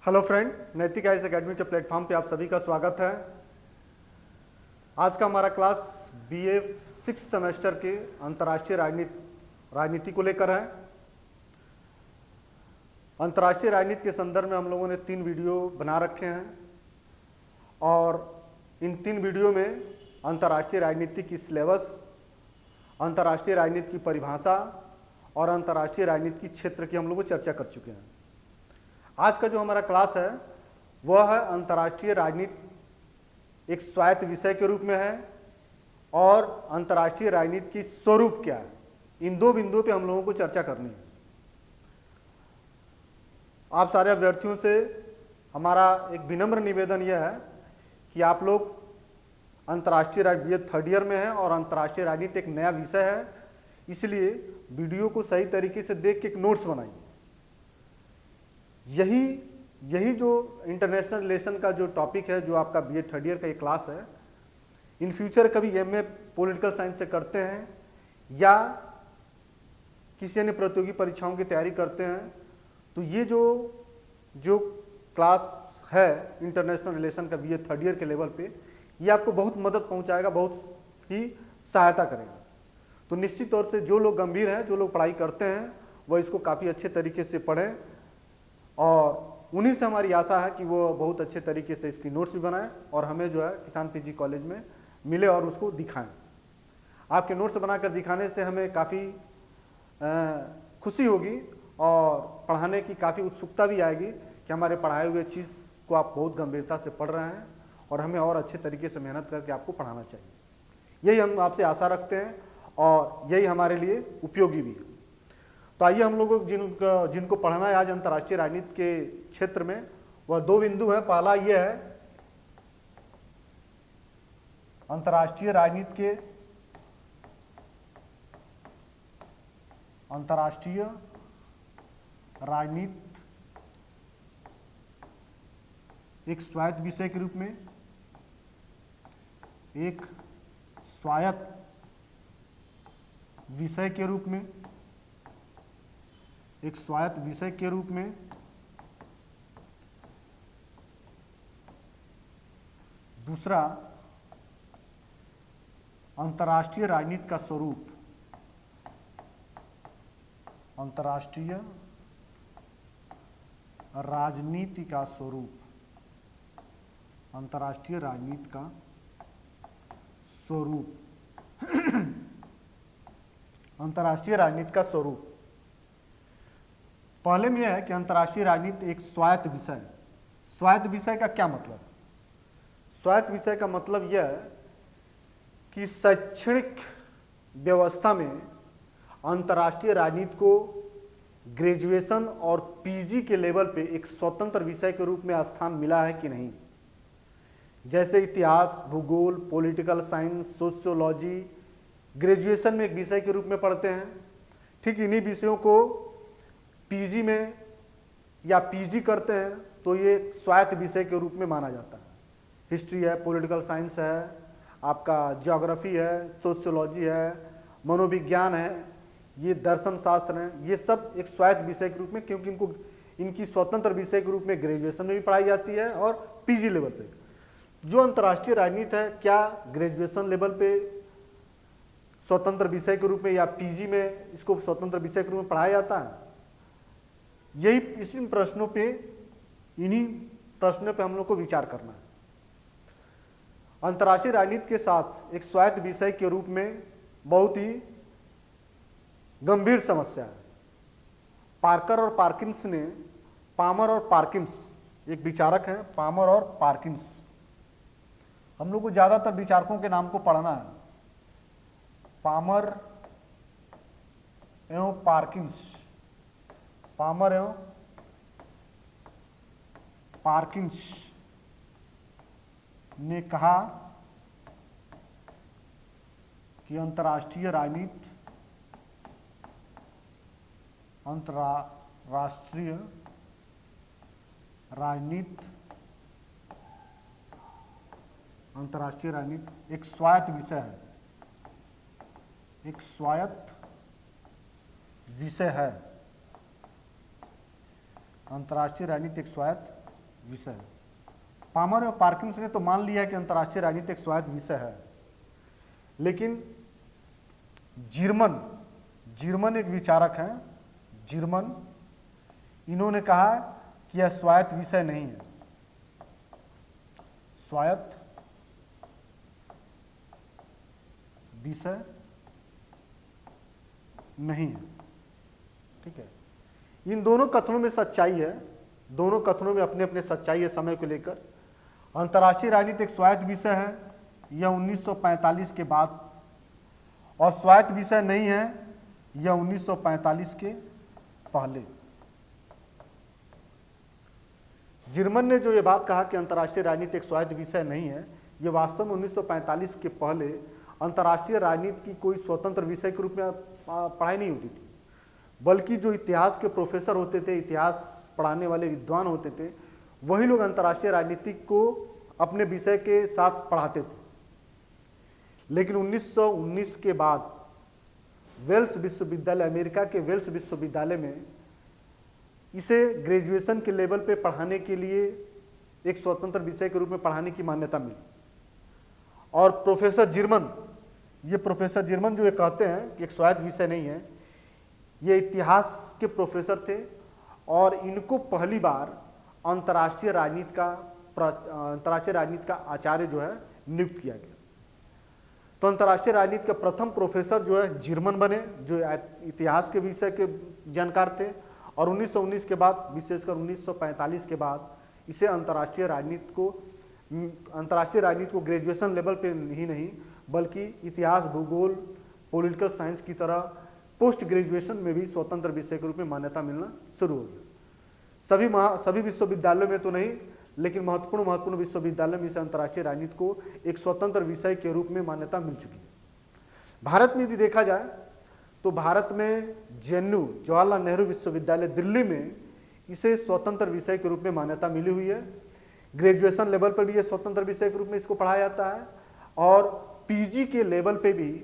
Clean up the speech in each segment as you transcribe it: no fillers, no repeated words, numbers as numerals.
Hello friend, नैतिक IAS academy के platform पे आप सभी का स्वागत है। आज का हमारा क्लास बीए 6 सेमेस्टर के अंतर्राष्ट्रीय राजनीति को लेकर है। अंतर्राष्ट्रीय राजनीति के संदर्भ में हम लोगों ने 3 वीडियो बना रखे हैं और इन 3 वीडियो में अंतर्राष्ट्रीय राजनीति की सिलेबस, अंतर्राष्ट्रीय राजनीति की परिभाषा और अंतर्राष्ट्रीय राजनीति की क्षेत्र की हम लोग चर्चा कर चुके हैं। आज का जो हमारा क्लास है वह है अंतर्राष्ट्रीय राजनीति एक स्वायत्त विषय के रूप में है और अंतर्राष्ट्रीय राजनीति की स्वरूप क्या है। इन 2 बिंदुओं पे हम लोगों को चर्चा करनी है। आप सारे अभ्यर्थियों से हमारा एक विनम्र निवेदन यह है कि आप लोग अंतर्राष्ट्रीय राजनीति थर्ड ईयर में है और अंतर्राष्ट्रीय राजनीति एक नया विषय है, इसलिए वीडियो को सही तरीके से देख के एक नोट्स बनाइए। यही जो इंटरनेशनल रिलेशन का जो टॉपिक है, जो आपका बीए थर्ड ईयर का ये क्लास है, इन फ्यूचर कभी एमए पॉलिटिकल साइंस से करते हैं या किसी अन्य प्रतियोगी परीक्षाओं की तैयारी करते हैं, तो ये जो क्लास है इंटरनेशनल रिलेशन का बीए थर्ड ईयर के लेवल पे, ये आपको बहुत मदद पहुंचाएगा, बहुत ही सहायता करेगा। तो निश्चित तौर से जो लोग गंभीर हैं, जो लोग पढ़ाई करते हैं, वह इसको काफ़ी अच्छे तरीके से पढ़ें और उन्हीं से हमारी आशा है कि वो बहुत अच्छे तरीके से इसकी नोट्स भी बनाएं और हमें जो है किसान पीजी कॉलेज में मिले और उसको दिखाएं। आपके नोट्स बनाकर दिखाने से हमें काफ़ी खुशी होगी और पढ़ाने की काफ़ी उत्सुकता भी आएगी कि हमारे पढ़ाए हुए चीज़ को आप बहुत गंभीरता से पढ़ रहे हैं और हमें और अच्छे तरीके से मेहनत करके आपको पढ़ाना चाहिए। यही हम आपसे आशा रखते हैं और यही हमारे लिए उपयोगी भी है। तो आइए हम लोग जिनको पढ़ना है आज अंतर्राष्ट्रीय राजनीति के क्षेत्र में, वह 2 बिंदु है। पहला यह है अंतर्राष्ट्रीय राजनीति एक स्वायत्त विषय के रूप में, एक स्वायत्त विषय के रूप में, एक स्वायत्त विषय के रूप में दूसरा अंतर्राष्ट्रीय राजनीति का स्वरूप, अंतर्राष्ट्रीय राजनीति का स्वरूप, अंतर्राष्ट्रीय राजनीति का स्वरूप अंतर्राष्ट्रीय राजनीति का स्वरूप। पहले में यह है कि अंतर्राष्ट्रीय राजनीति एक स्वायत्त विषय है। स्वायत्त विषय का क्या मतलब है? स्वायत्त विषय का मतलब यह है कि शैक्षणिक व्यवस्था में अंतर्राष्ट्रीय राजनीति को ग्रेजुएशन और पीजी के लेवल पे एक स्वतंत्र विषय के रूप में स्थान मिला है कि नहीं। जैसे इतिहास, भूगोल, पॉलिटिकल साइंस, सोशियोलॉजी ग्रेजुएशन में एक विषय के रूप में पढ़ते हैं, ठीक इन्हीं विषयों को पीजी में या पीजी करते हैं तो ये स्वायत्त विषय के रूप में माना जाता है। हिस्ट्री है, पॉलिटिकल साइंस है, आपका ज्योग्राफी है, सोशियोलॉजी है, मनोविज्ञान है, ये दर्शन शास्त्र है, ये सब एक स्वायत्त विषय के रूप में, क्योंकि इनकी स्वतंत्र विषय के रूप में ग्रेजुएशन में भी पढ़ाई जाती है और पीजी लेवल पे। जो अंतर्राष्ट्रीय राजनीति है, क्या ग्रेजुएशन लेवल पे स्वतंत्र विषय के रूप में या पीजी में इसको स्वतंत्र विषय के रूप में पढ़ाया जाता है? यही इसी प्रश्नों पे, इन्हीं प्रश्नों पे हम लोग को विचार करना है। अंतर्राष्ट्रीय राजनीति के साथ एक स्वायत्त विषय के रूप में बहुत ही गंभीर समस्या है। पार्कर और पार्किंस ने, पामर और पार्किंस एक विचारक हैं, पामर और पार्किंस, हम लोग को ज्यादातर विचारकों के नाम को पढ़ना है। पामर एवं पार्किंस, पामर एवं पार्किंस ने कहा कि अंतर्राष्ट्रीय राजनीति एक स्वायत्त विषय है, एक स्वायत्त विषय है। अंतर्राष्ट्रीय राजनीति एक स्वायत्त विषय है। पामर और पार्किंस ने तो मान लिया है कि अंतर्राष्ट्रीय राजनीति एक स्वायत्त विषय है, लेकिन जीर्मन एक विचारक हैं, जीर्मन, इन्होंने कहा कि यह स्वायत्त विषय नहीं है, स्वायत्त विषय नहीं है। ठीक है, इन दोनों कथनों में सच्चाई है, दोनों कथनों में अपने अपने सच्चाई है समय को लेकर। अंतर्राष्ट्रीय राजनीति एक स्वायत्त विषय है, यह 1945 के बाद, और स्वायत्त विषय नहीं है, यह 1945 के पहले। जीर्मन ने जो ये बात कहा कि अंतर्राष्ट्रीय राजनीति एक स्वायत्त विषय नहीं है, ये वास्तव में 1945 के पहले अंतर्राष्ट्रीय राजनीति की कोई स्वतंत्र विषय के रूप में पढ़ाई नहीं होती थी, बल्कि जो इतिहास के प्रोफेसर होते थे, इतिहास पढ़ाने वाले विद्वान होते थे, वही लोग अंतर्राष्ट्रीय राजनीति को अपने विषय के साथ पढ़ाते थे। लेकिन 1919 के बाद वेल्स विश्वविद्यालय, अमेरिका के वेल्स विश्वविद्यालय में इसे ग्रेजुएशन के लेवल पे पढ़ाने के लिए एक स्वतंत्र विषय के रूप में पढ़ाने की मान्यता मिली। और प्रोफेसर जीर्मन जो ये कहते हैं कि एक स्वायत्त विषय नहीं है, ये इतिहास के प्रोफेसर थे और इनको पहली बार अंतर्राष्ट्रीय राजनीति का आचार्य जो है नियुक्त किया गया। तो अंतर्राष्ट्रीय राजनीति के प्रथम प्रोफेसर जो है जीर्मन बने, जो इतिहास के विषय के जानकार थे, और 1919 के बाद, विशेषकर 1945 के बाद, इसे अंतर्राष्ट्रीय राजनीति को ग्रेजुएशन लेवल पे ही नहीं, बल्कि इतिहास, भूगोल, पॉलिटिकल साइंस की तरह पोस्ट ग्रेजुएशन में भी स्वतंत्र विषय के रूप में मान्यता मिलना शुरू हो गया। सभी विश्वविद्यालयों में तो नहीं, लेकिन महत्वपूर्ण विश्वविद्यालय में इसे अंतर्राष्ट्रीय राजनीति को एक स्वतंत्र विषय के रूप में मान्यता मिल चुकी है। भारत में यदि देखा जाए तो भारत में जेएनयू, जवाहरलाल नेहरू विश्वविद्यालय दिल्ली में इसे स्वतंत्र विषय के रूप में मान्यता मिली हुई है। ग्रेजुएशन लेवल पर भी ये स्वतंत्र विषय के रूप में इसको पढ़ाया जाता है, और पीजी के लेवल पे भी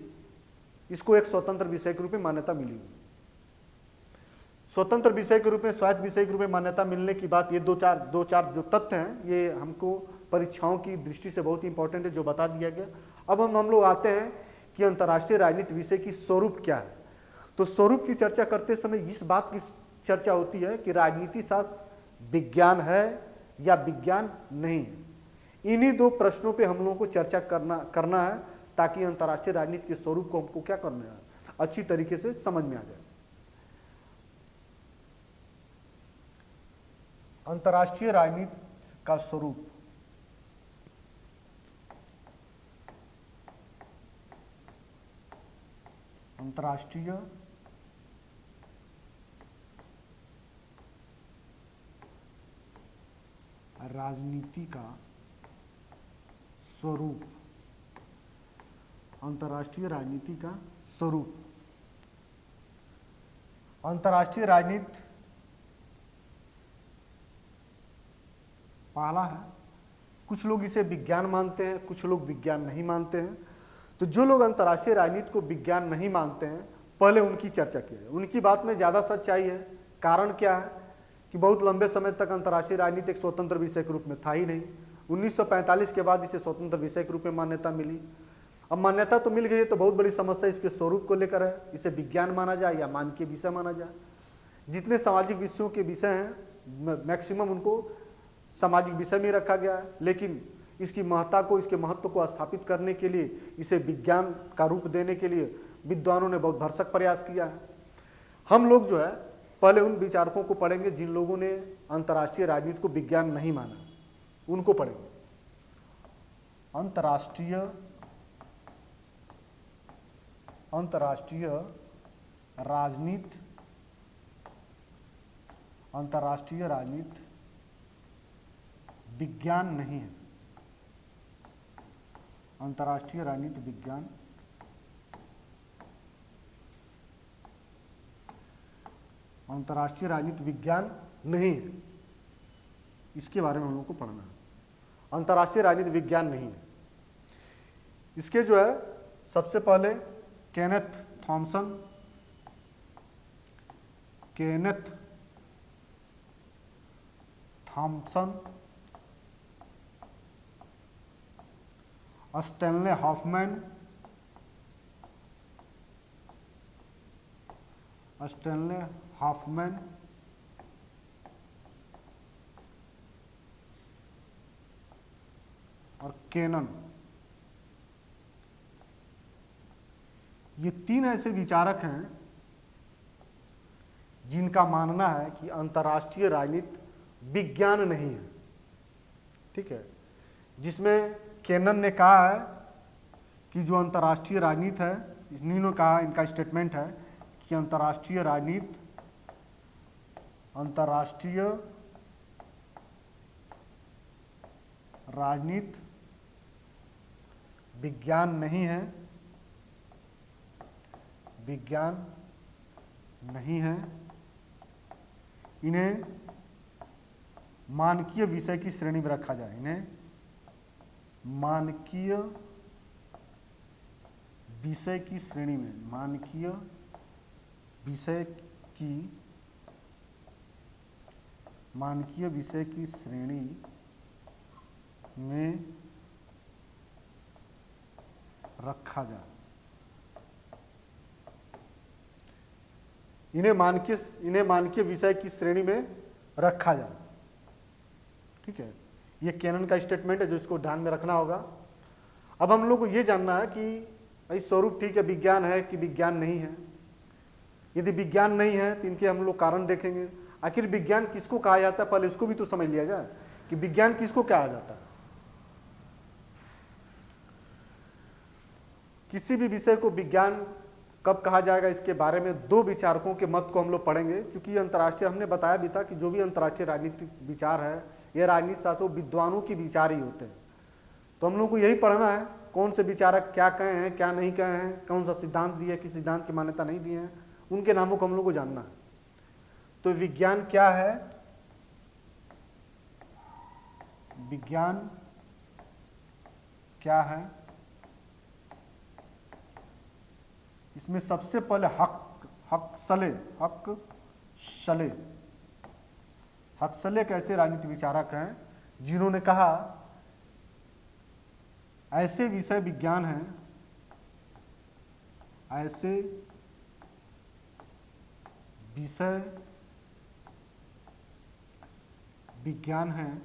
इसको एक स्वतंत्र विषय के रूप में मान्यता मिली हुई। स्वतंत्र विषय के रूप में, स्वायत्त विषय के रूप में मान्यता मिलने की बात, ये दो चार जो तथ्य हैं, ये हमको परीक्षाओं की दृष्टि से बहुत ही इंपॉर्टेंट है, जो बता दिया गया। अब हम लोग आते हैं कि अंतर्राष्ट्रीय राजनीति विषय की स्वरूप क्या है। तो स्वरूप की चर्चा करते समय इस बात की चर्चा होती है कि राजनीति शास्त्र विज्ञान है या विज्ञान नहीं है। इन्हीं दो प्रश्नों पे हम लोगों को चर्चा करना है, ताकि अंतर्राष्ट्रीय राजनीति के स्वरूप को हमको क्या करना है, अच्छी तरीके से समझ में आ जाए। अंतर्राष्ट्रीय राजनीति का स्वरूप, अंतर्राष्ट्रीय राजनीति का स्वरूप, अंतर्राष्ट्रीय राजनीति का स्वरूप। अंतर्राष्ट्रीय राजनीति पहला है, कुछ लोग इसे विज्ञान मानते हैं, कुछ लोग विज्ञान नहीं मानते हैं। तो जो लोग अंतर्राष्ट्रीय राजनीति को विज्ञान नहीं मानते हैं, पहले उनकी चर्चा की है। उनकी बात में ज़्यादा सच्चाई है। कारण क्या है कि बहुत लंबे समय तक अंतर्राष्ट्रीय राजनीति एक स्वतंत्र विषय के रूप में था ही नहीं। 1945 के बाद इसे स्वतंत्र विषय के रूप में मान्यता मिली। अब मान्यता तो मिल गई है, तो बहुत बड़ी समस्या इसके स्वरूप को लेकर है। इसे विज्ञान माना जाए या मानकीय विषय माना जाए। जितने सामाजिक विषयों के विषय हैं, मैक्सिमम उनको सामाजिक विषय में रखा गया है, लेकिन इसकी महत्ता को, इसके महत्व को स्थापित करने के लिए, इसे विज्ञान का रूप देने के लिए विद्वानों ने बहुत भरसक प्रयास किया है। हम लोग जो है पहले उन विचारकों को पढ़ेंगे जिन लोगों ने अंतर्राष्ट्रीय राजनीति को विज्ञान नहीं माना, उनको पढ़ेंगे। अंतर्राष्ट्रीय राजनीति, अंतर्राष्ट्रीय राजनीति विज्ञान नहीं है। अंतर्राष्ट्रीय राजनीति विज्ञान, अंतर्राष्ट्रीय राजनीति विज्ञान नहीं है। इसके बारे में हम लोग को पढ़ना है। अंतर्राष्ट्रीय राजनीति विज्ञान नहीं है। इसके जो है सबसे पहले Kenneth Thompson Stanley Hoffman, Stanley Hoffman और केनन, ये तीन ऐसे विचारक हैं जिनका मानना है कि अंतर्राष्ट्रीय राजनीति विज्ञान नहीं है। ठीक है, जिसमें केनन ने कहा है कि जो अंतर्राष्ट्रीय राजनीति है, इन्होंने कहा, इनका स्टेटमेंट है कि अंतर्राष्ट्रीय राजनीति विज्ञान नहीं है, विज्ञान नहीं है, इन्हें मानकीय विषय की श्रेणी में रखा जाए, इन्हें मानकीय विषय की श्रेणी में, मानकीय विषय की श्रेणी में रखा जाए, इन्हें मानकीय विषय की श्रेणी में रखा जाए। ठीक है, ये केनन का स्टेटमेंट है जो इसको ध्यान में रखना होगा। अब हम लोग को ये जानना है कि भाई स्वरूप ठीक है, विज्ञान है कि विज्ञान नहीं है। यदि विज्ञान नहीं है तो इनके हम लोग कारण देखेंगे। आखिर विज्ञान किसको कहा जाता है, पहले इसको भी तो समझ लिया जाए कि विज्ञान किसको कहा जाता है। किसी भी विषय को विज्ञान कब कहा जाएगा, इसके बारे में दो विचारकों के मत को हम लोग पढ़ेंगे। चूंकि अंतर्राष्ट्रीय, हमने बताया भी था कि जो भी अंतर्राष्ट्रीय राजनीतिक विचार है, ये राजनीति शास्त्र विद्वानों की विचार ही होते हैं। तो हम लोग को यही पढ़ना है कौन से विचारक क्या कहे हैं, क्या नहीं कहे हैं, कौन सा सिद्धांत दिए, किस सिद्धांत की मान्यता नहीं दिए हैं, उनके नामों को हम लोग को जानना है। तो विज्ञान क्या है, विज्ञान क्या है, इसमें सबसे पहले हक्सले एक ऐसे राजनीति विचारक हैं जिन्होंने कहा ऐसे विषय विज्ञान हैं, ऐसे विषय विज्ञान हैं,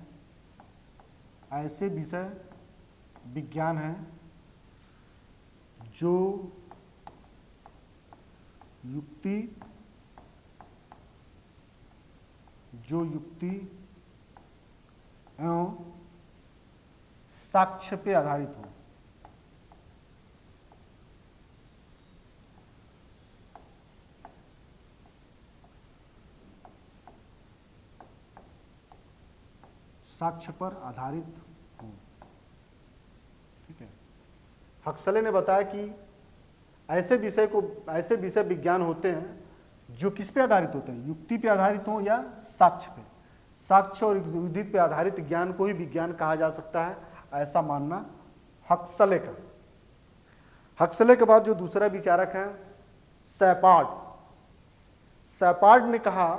ऐसे विषय विज्ञान हैं जो युक्ति एवं साक्ष्य पे आधारित हो। साक्ष्य पर आधारित हो। ठीक है, हक्सले ने बताया कि ऐसे विषय विज्ञान होते हैं जो किस पे आधारित होते हैं, युक्ति पे आधारित हो या साक्ष्य पे। साक्ष्य और विदित पे आधारित ज्ञान को ही विज्ञान कहा जा सकता है, ऐसा मानना हक्सले का। हक्सले के बाद जो दूसरा विचारक है सैपार्ड ने कहा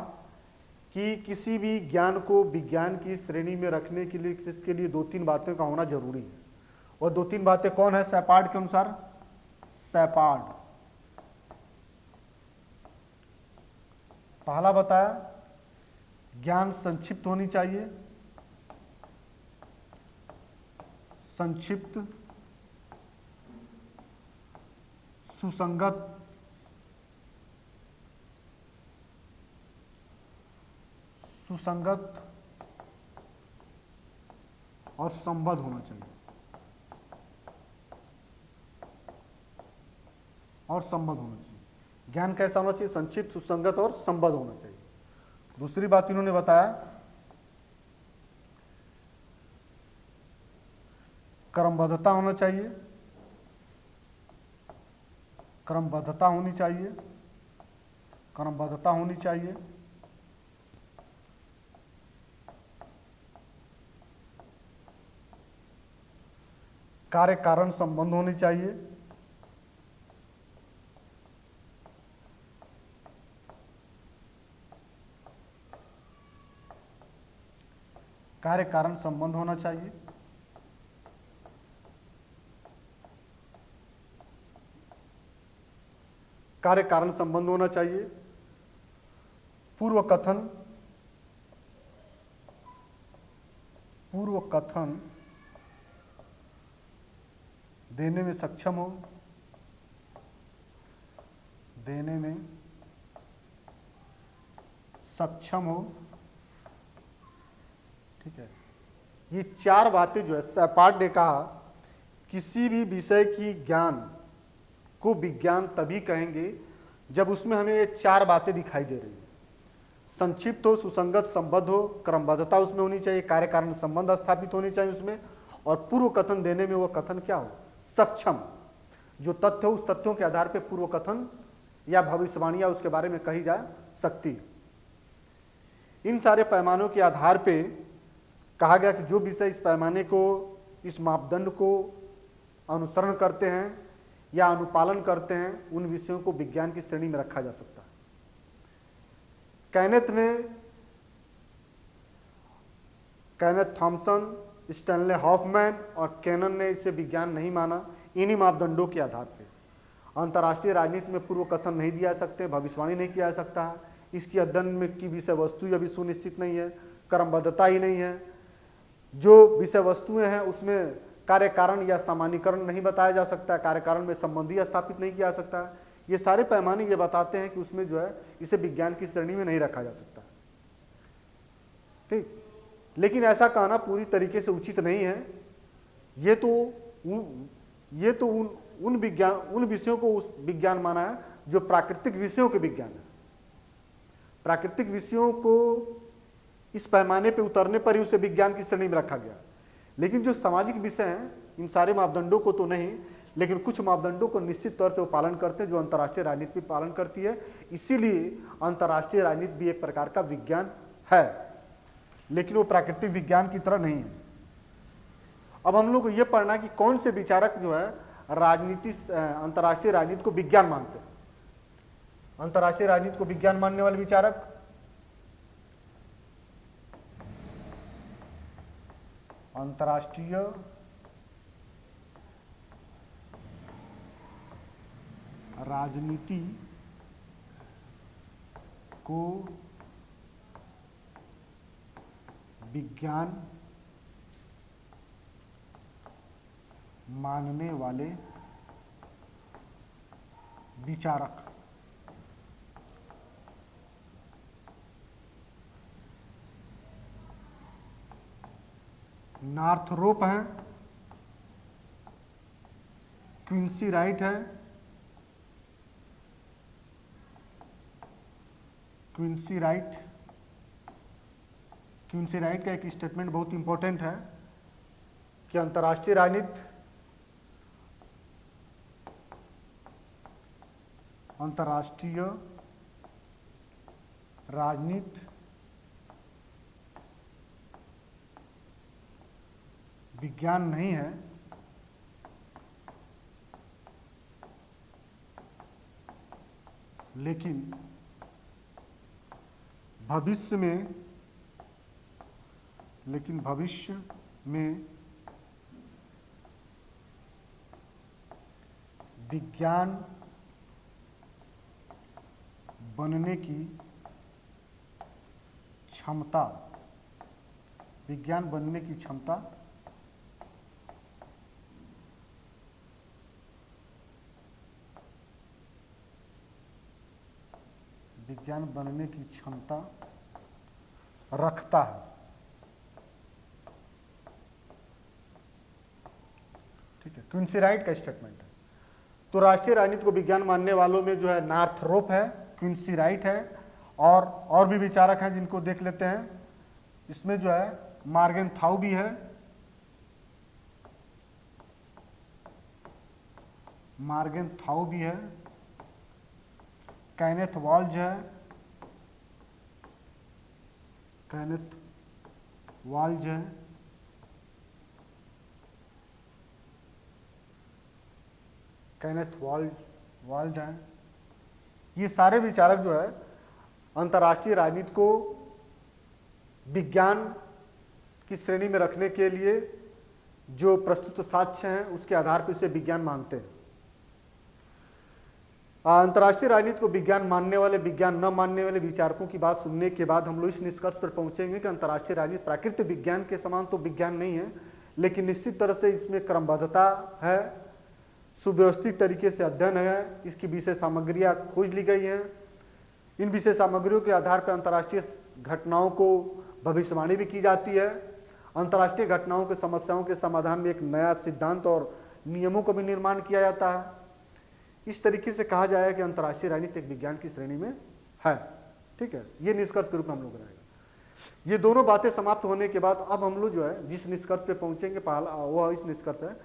कि किसी भी ज्ञान को विज्ञान की श्रेणी में रखने के लिए इसके लिए दो तीन बातों का होना जरूरी है। और दो तीन बातें कौन है सैपार्ड के अनुसार? सैपार्ड पहला बताया ज्ञान संक्षिप्त होनी चाहिए, संक्षिप्त, सुसंगत, और संबद्ध होना चाहिए, ज्ञान कैसा होना चाहिए? संक्षिप्त, सुसंगत और संबद्ध होना चाहिए। दूसरी बात इन्होंने बताया क्रमबद्धता होना चाहिए, क्रमबद्धता होनी चाहिए, कार्य कारण संबंध होनी चाहिए, कार्य कारण संबंध होना चाहिए, कार्य कारण संबंध होना चाहिए, पूर्व कथन देने में सक्षम हो, ठीक है। ये चार बातें जो है सैपार्ट ने कहा, किसी भी विषय की ज्ञान को विज्ञान तभी कहेंगे जब उसमें हमें ये चार बातें दिखाई दे रही हैं। संक्षिप्त हो, सुसंगत, संबद्ध हो, क्रमबद्धता उसमें होनी चाहिए, कार्य कारण संबंध स्थापित होने चाहिए उसमें, और पूर्व कथन देने में वो कथन क्या हो, सक्षम। जो तथ्य हो उस तथ्यों के आधार पर पूर्व कथन या भविष्यवाणियां उसके बारे में कही जा सकती। इन सारे पैमानों के आधार पे कहा गया कि जो विषय इस पैमाने को, इस मापदंड को अनुसरण करते हैं या अनुपालन करते हैं, उन विषयों को विज्ञान की श्रेणी में रखा जा सकता है। कैनेथ थॉमसन, स्टैनले हॉफमैन और कैनन ने इसे विज्ञान नहीं माना। इन्हीं मापदंडों के आधार पर अंतर्राष्ट्रीय राजनीति में पूर्व कथन नहीं दिया जा सकते, भविष्यवाणी नहीं किया जा सकता है, इसकी अध्ययन में की विषय वस्तु अभी सुनिश्चित नहीं है, क्रमबद्धता ही नहीं है, जो विषय वस्तुएं हैं उसमें कार्य कारण या सामान्यीकरण नहीं बताया जा सकता है, कार्य कारण में संबंधी स्थापित नहीं किया जा सकता है। ये सारे पैमाने ये बताते हैं कि उसमें जो है इसे विज्ञान की श्रेणी में नहीं रखा जा सकता। ठीक, लेकिन ऐसा कहना पूरी तरीके से उचित नहीं है। ये तो उन विषयों को उस विज्ञान माना है जो प्राकृतिक विषयों के विज्ञान है। प्राकृतिक विषयों को इस पैमाने पे उतरने पर ही उसे विज्ञान की श्रेणी में रखा गया। लेकिन जो सामाजिक विषय हैं, इन सारे मापदंडों को तो नहीं, लेकिन कुछ मापदंडों को निश्चित तौर से वो पालन करते हैं, जो अंतर्राष्ट्रीय राजनीति भी पालन करती है। इसीलिए अंतर्राष्ट्रीय राजनीति भी एक प्रकार का विज्ञान है, लेकिन वो प्राकृतिक विज्ञान की तरह नहीं है। अब हम लोग को ये पढ़ना कि कौन से विचारक जो है अंतर्राष्ट्रीय राजनीति को विज्ञान मानते हैं। अंतर्राष्ट्रीय राजनीति को विज्ञान मानने वाले विचारक अंतर्राष्ट्रीय राजनीति को विज्ञान मानने वाले विचारक नॉर्थरोप हैं, क्विंसी राइट है, क्विंसी राइट का एक स्टेटमेंट बहुत इंपॉर्टेंट है कि अंतर्राष्ट्रीय राजनीति विज्ञान नहीं है, लेकिन भविष्य में विज्ञान बनने की क्षमता रखता है। ठीक है, क्विंसी राइट का स्टेटमेंट है। तो राष्ट्रीय राजनीति को विज्ञान मानने वालों में जो है नॉर्थरोप है, क्विंसी राइट है, और भी विचारक हैं जिनको देख लेते हैं। इसमें जो है मार्गेनथाउ भी है, कैनेथ वाल्ज है, कैनेथ वाल्ज है। ये सारे विचारक जो है अंतर्राष्ट्रीय राजनीति को विज्ञान की श्रेणी में रखने के लिए जो प्रस्तुत साक्ष्य हैं उसके आधार पर इसे विज्ञान मानते हैं। अंतर्राष्ट्रीय राजनीति को विज्ञान मानने वाले, विज्ञान न मानने वाले विचारकों की बात सुनने के बाद हम लोग इस निष्कर्ष पर पहुंचेंगे कि अंतर्राष्ट्रीय राजनीति प्राकृतिक विज्ञान के समान तो विज्ञान नहीं है, लेकिन निश्चित तरह से इसमें क्रमबद्धता है, सुव्यवस्थित तरीके से अध्ययन है, इसकी विषय सामग्रियाँ खोज ली गई हैं। इन विषय सामग्रियों के आधार पर अंतर्राष्ट्रीय घटनाओं को भविष्यवाणी भी की जाती है। अंतर्राष्ट्रीय घटनाओं के समस्याओं के समाधान में एक नया सिद्धांत और नियमों का भी निर्माण किया जाता है। इस तरीके से कहा जाए कि अंतर्राष्ट्रीय राजनीति एक विज्ञान की श्रेणी में है। ठीक है, ये निष्कर्ष के रूप में हम लोग रहेगा। ये दोनों बातें समाप्त होने के बाद अब हम लोग जो है जिस निष्कर्ष पे पहुंचेंगे, पहला वो इस निष्कर्ष है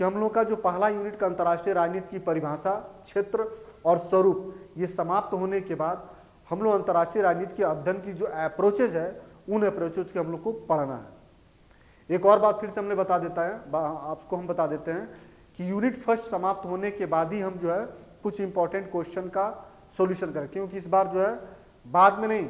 कि हम लोग का जो पहला यूनिट का अंतर्राष्ट्रीय राजनीति की परिभाषा, क्षेत्र और स्वरूप, ये समाप्त होने के बाद हम लोग अंतर्राष्ट्रीय राजनीति के अध्ययन की जो अप्रोचेज है, उन अप्रोचेज के हम लोग को पढ़ना है। एक और बात फिर से हमने बता देता है, आपको हम बता देते हैं कि यूनिट फर्स्ट समाप्त होने के बाद ही हम जो है कुछ इंपॉर्टेंट क्वेश्चन का सॉल्यूशन करें, क्योंकि इस बार जो है बाद में नहीं,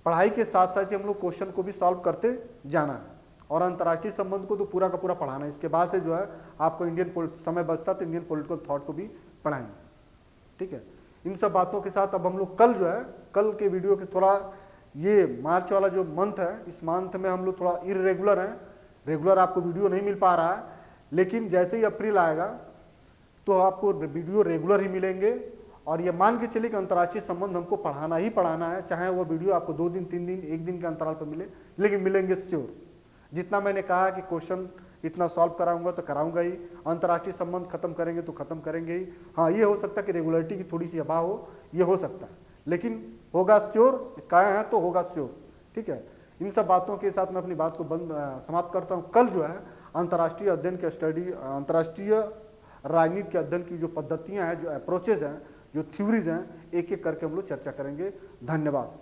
पढ़ाई के साथ साथ ही हम लोग क्वेश्चन को भी सॉल्व करते जाना है और अंतर्राष्ट्रीय संबंध को तो पूरा का पूरा पढ़ाना है। इसके बाद से जो है आपको इंडियन समय बचता तो इंडियन पॉलिटिकल थॉट को भी पढ़ाएंगे। ठीक है, इन सब बातों के साथ अब हम लोग कल जो है, कल के वीडियो के थोड़ा ये मार्च वाला जो मंथ है, इस मंथ में हम लोग थोड़ा इरेगुलर हैं, रेगुलर आपको वीडियो नहीं मिल पा रहा है, लेकिन जैसे ही अप्रैल आएगा तो आपको वीडियो रेगुलर ही मिलेंगे। और ये मान के चलिए कि अंतर्राष्ट्रीय संबंध हमको पढ़ाना ही पढ़ाना है, चाहे वो वीडियो आपको 2 दिन 3 दिन 1 दिन के अंतराल पर मिले, लेकिन मिलेंगे श्योर। जितना मैंने कहा कि क्वेश्चन इतना सॉल्व कराऊंगा तो कराऊंगा ही, अंतर्राष्ट्रीय संबंध खत्म करेंगे तो खत्म करेंगे ही। हाँ, ये हो सकता है कि रेगुलरिटी की थोड़ी सी अभाव हो, ये हो सकता है, लेकिन होगा श्योर, कहे हैं तो होगा श्योर। ठीक है, इन सब बातों के साथ मैं अपनी बात को समाप्त करता हूँ। कल जो है अंतर्राष्ट्रीय अध्ययन के स्टडी, अंतर्राष्ट्रीय राजनीति के अध्ययन की जो पद्धतियाँ हैं, जो अप्रोचेज हैं, जो थ्योरीज हैं, एक एक करके हम लोग चर्चा करेंगे। धन्यवाद।